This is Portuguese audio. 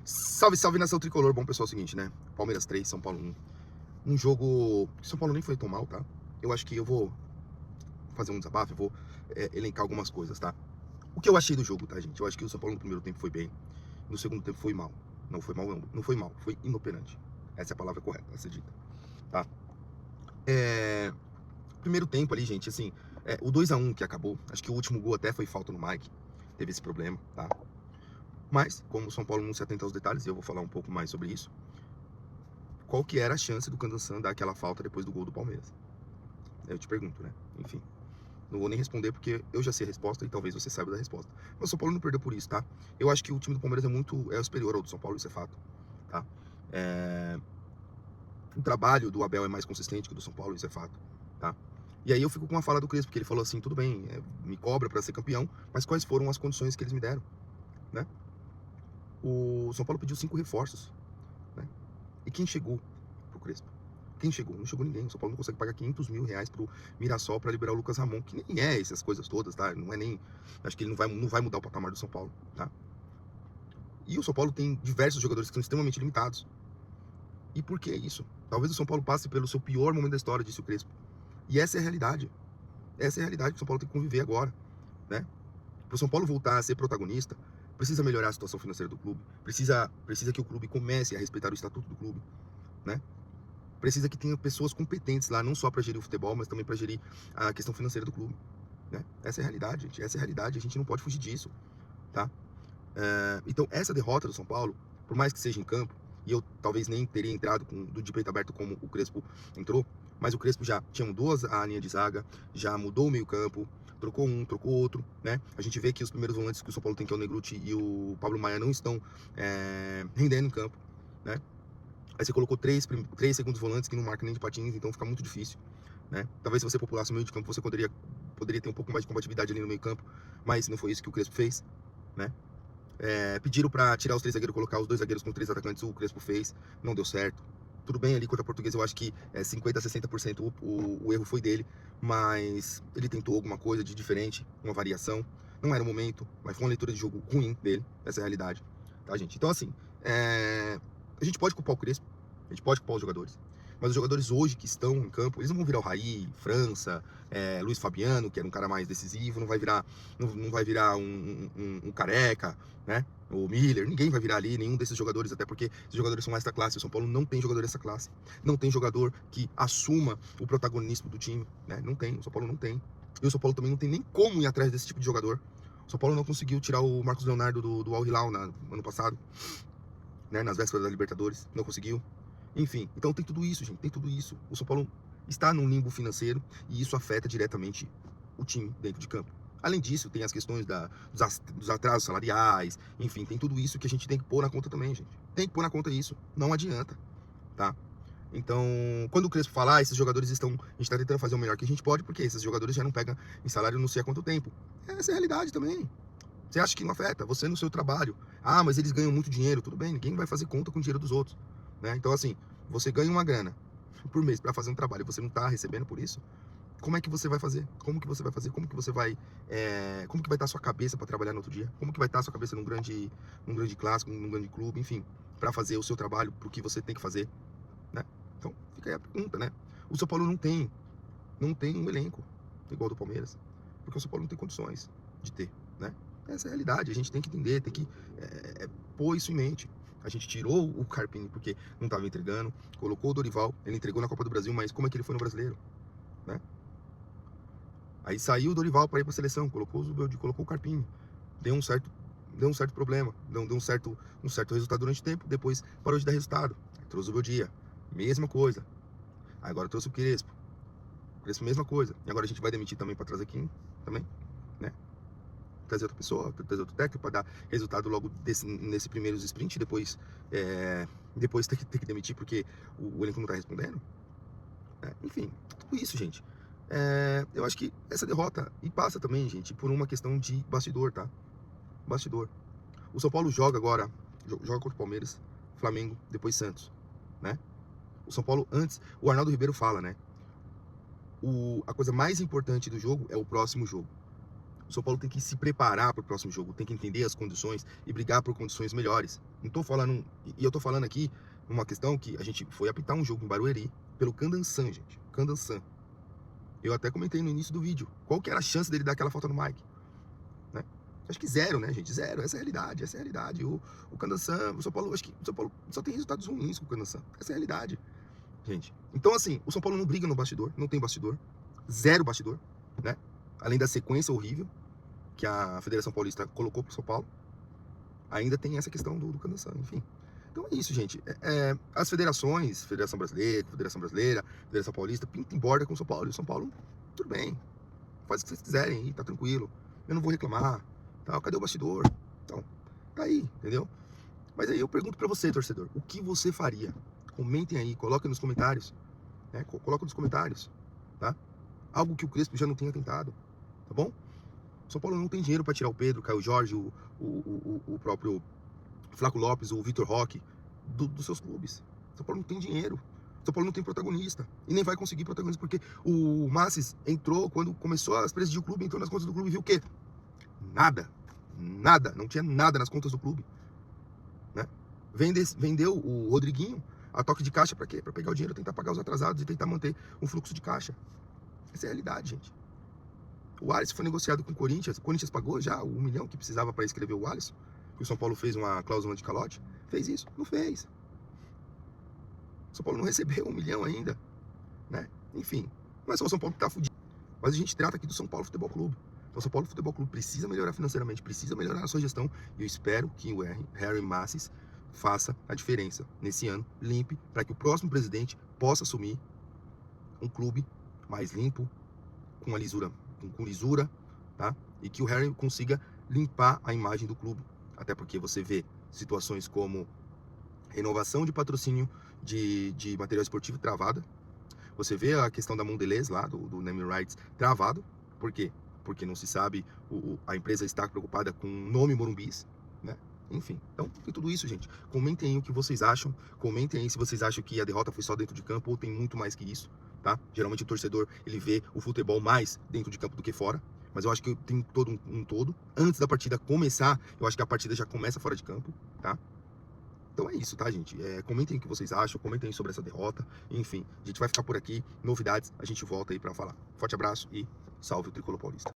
Salve, salve nação tricolor. Bom, pessoal, é o seguinte, né? Palmeiras 3, São Paulo 1. Um jogo. São Paulo nem foi tão mal, tá? Eu acho que eu vou fazer um desabafo, eu vou elencar algumas coisas, tá? O que eu achei do jogo, tá, gente? Eu acho que o São Paulo no primeiro tempo foi bem, no segundo tempo foi mal. Não foi mal, não foi mal, foi inoperante. Essa é a palavra correta a ser dita, tá? É... Primeiro tempo ali, gente, assim, o 2-1 que acabou, acho que o último gol até foi falta no Mike, teve esse problema, tá? Mas, como o São Paulo não se atenta aos detalhes, e eu vou falar um pouco mais sobre isso, qual que era a chance do Candançan dar aquela falta depois do gol do Palmeiras? Eu te pergunto, né? Enfim, não vou nem responder porque eu já sei a resposta e talvez você saiba da resposta. Mas o São Paulo não perdeu por isso, tá? Eu acho que o time do Palmeiras é superior ao do São Paulo, isso é fato, tá? O trabalho do Abel é mais consistente que o do São Paulo, isso é fato, tá? E aí eu fico com uma fala do Crespo, porque ele falou assim, tudo bem, me cobra para ser campeão, mas quais foram as condições que eles me deram, né? O São Paulo pediu 5 reforços, né? E quem chegou pro Crespo? Quem chegou? Não chegou ninguém. O São Paulo não consegue pagar 500 mil reais pro Mirassol para liberar o Lucas Ramon, que nem é essas coisas todas, tá? Não é nem. Acho que ele não vai mudar o patamar do São Paulo, tá? E o São Paulo tem diversos jogadores que são extremamente limitados. E por que isso? Talvez o São Paulo passe pelo seu pior momento da história, disse o Crespo. E essa é a realidade. Essa é a realidade que o São Paulo tem que conviver agora, né? Para o São Paulo voltar a ser protagonista, precisa melhorar a situação financeira do clube, precisa que o clube comece a respeitar o estatuto do clube, né? Precisa que tenha pessoas competentes lá, não só para gerir o futebol, mas também para gerir a questão financeira do clube, né? Essa é a realidade, gente. Essa é a realidade. A gente não pode fugir disso, tá? Então, essa derrota do São Paulo, por mais que seja em campo, e eu talvez nem teria entrado de peito aberto como o Crespo entrou, mas o Crespo já mudou a linha de zaga, já mudou o meio-campo, trocou um, trocou outro, né? A gente vê que os primeiros volantes que o São Paulo tem, que é o Negruti e o Pablo Maia, não estão rendendo em campo, né? Aí você colocou três segundos volantes que não marcam nem de patins, então fica muito difícil, né? Talvez se você populasse o meio de campo, você poderia ter um pouco mais de combatividade ali no meio campo, mas não foi isso que o Crespo fez, né? Pediram para tirar os 3 zagueiros, colocar os 2 zagueiros com 3 atacantes, o Crespo fez, não deu certo. Tudo bem ali contra a Portuguesa, eu acho que 50% a 60% o erro foi dele, mas ele tentou alguma coisa de diferente, uma variação. Não era o momento, mas foi uma leitura de jogo ruim dele, essa é a realidade, tá, gente? Então, assim, a gente pode culpar o Crespo, a gente pode culpar os jogadores, mas os jogadores hoje que estão em campo, eles não vão virar o Raí, França, Luiz Fabiano, que era um cara mais decisivo, não vai virar, não vai virar um Careca, né? O Miller, ninguém vai virar ali, nenhum desses jogadores, até porque esses jogadores são essa classe. O São Paulo não tem jogador dessa classe, não tem jogador que assuma o protagonismo do time, né? Não tem, o São Paulo não tem. E o São Paulo também não tem nem como ir atrás desse tipo de jogador. O São Paulo não conseguiu tirar o Marcos Leonardo do Al Hilal no ano passado, né? Nas vésperas da Libertadores, não conseguiu. Enfim, então tem tudo isso, gente, tem tudo isso. O São Paulo está num limbo financeiro e isso afeta diretamente o time dentro de campo. Além disso, tem as questões dos atrasos salariais, enfim, tem tudo isso que a gente tem que pôr na conta também, gente. Tem que pôr na conta isso, não adianta, tá? Então, quando o Crespo falar, esses jogadores estão, a gente está tentando fazer o melhor que a gente pode, porque esses jogadores já não pegam em salário não sei há quanto tempo. Essa é a realidade também. Você acha que não afeta? Você no seu trabalho. Ah, mas eles ganham muito dinheiro. Tudo bem, ninguém vai fazer conta com o dinheiro dos outros, né? Então, assim, você ganha uma grana por mês para fazer um trabalho e você não está recebendo por isso, como é que você vai fazer? Como que você vai fazer? Como que você vai, como que vai estar a sua cabeça para trabalhar no outro dia? Como que vai estar a sua cabeça num grande clássico, num grande clube, enfim, para fazer o seu trabalho, pro que você tem que fazer, né? Então, fica aí a pergunta, né? O São Paulo não tem um elenco igual ao do Palmeiras, porque o São Paulo não tem condições de ter, né? Essa é a realidade, a gente tem que entender, tem que pôr isso em mente. A gente tirou o Carpini porque não estava entregando, colocou o Dorival, ele entregou na Copa do Brasil, mas como é que ele foi no Brasileiro, né? Aí saiu o Dorival para ir para a seleção, colocou o Carpini, deu um certo problema, deu um certo resultado durante o tempo, depois parou de dar resultado. Aí trouxe o Beldia, mesma coisa. Agora trouxe o Crespo, mesma coisa. E agora a gente vai demitir também para trazer quem também, né? Trazer outra pessoa, trazer outro técnico para dar resultado logo nesse primeiro sprint, depois ter que demitir porque o elenco não tá respondendo. Enfim, tudo isso, gente. Eu acho que essa derrota, e passa também, gente, por uma questão de bastidor, tá? Bastidor. O São Paulo joga agora, joga contra o Palmeiras, Flamengo, depois Santos, né? O São Paulo antes, o Arnaldo Ribeiro fala, né? A coisa mais importante do jogo é o próximo jogo. O São Paulo tem que se preparar para o próximo jogo, tem que entender as condições e brigar por condições melhores. Não tô falando, e eu tô falando aqui uma questão que a gente foi apitar um jogo em Barueri pelo Candançan, gente. Candançan. Eu até comentei no início do vídeo. Qual que era a chance dele dar aquela falta no Mike? Né? Acho que zero, né, gente? Zero. Essa é a realidade, essa é a realidade. O Candançan, o São Paulo, acho que o São Paulo só tem resultados ruins com o Candançan. Essa é a realidade, gente. Então, assim, o São Paulo não briga no bastidor, não tem bastidor. Zero bastidor, né? Além da sequência horrível que a Federação Paulista colocou pro São Paulo, ainda tem essa questão do Candançan, enfim. Então é isso, gente. As federações, Federação Brasileira, Federação Paulista, pinta em borda com o São Paulo. E o São Paulo, tudo bem, faz o que vocês quiserem aí, tá tranquilo. Eu não vou reclamar, tá? Cadê o bastidor? Então, tá aí, entendeu? Mas aí eu pergunto pra você, torcedor, o que você faria? Comentem aí, coloquem nos comentários, né? Coloca nos comentários, tá? Algo que o Crespo já não tenha tentado, tá bom? O São Paulo não tem dinheiro para tirar o Pedro, o Caio Jorge, o próprio Flaco Lopes, o Vitor Roque dos seus clubes. O São Paulo não tem dinheiro. O São Paulo não tem protagonista. E nem vai conseguir protagonista, porque o Massis entrou, quando começou a presidir o clube, entrou nas contas do clube e viu o quê? Nada. Nada. Não tinha nada nas contas do clube. Né? Vendeu o Rodriguinho a toque de caixa para quê? Para pegar o dinheiro, tentar pagar os atrasados e tentar manter um fluxo de caixa. Essa é a realidade, gente. O Alisson foi negociado com o Corinthians pagou já o 1 milhão que precisava para escrever o Alisson, que o São Paulo fez uma cláusula de calote. Fez isso? Não fez. O São Paulo não recebeu 1 milhão ainda, né? Enfim, não é só o São Paulo que tá fudido, mas a gente trata aqui do São Paulo Futebol Clube. Então o São Paulo Futebol Clube precisa melhorar financeiramente, precisa melhorar a sua gestão, e eu espero que o Harry Massis faça a diferença nesse ano, limpe, para que o próximo presidente possa assumir um clube mais limpo, com lisura, tá? E que o Harry consiga limpar a imagem do clube. Até porque você vê situações como renovação de patrocínio de material esportivo travada. Você vê a questão da Mondelez lá, do naming rights, travado. Por quê? Porque não se sabe, a empresa está preocupada com o nome Morumbis, né? Enfim, então tem tudo isso, gente. Comentem aí o que vocês acham. Comentem aí se vocês acham que a derrota foi só dentro de campo ou tem muito mais que isso, tá? Geralmente o torcedor, ele vê o futebol mais dentro de campo do que fora. Mas eu acho que tem todo um todo. Antes da partida começar, eu acho que a partida já começa fora de campo, tá? Então é isso, tá, gente? Comentem o que vocês acham, comentem sobre essa derrota. Enfim, a gente vai ficar por aqui. Novidades, a gente volta aí pra falar. Forte abraço e salve o Tricolor Paulista.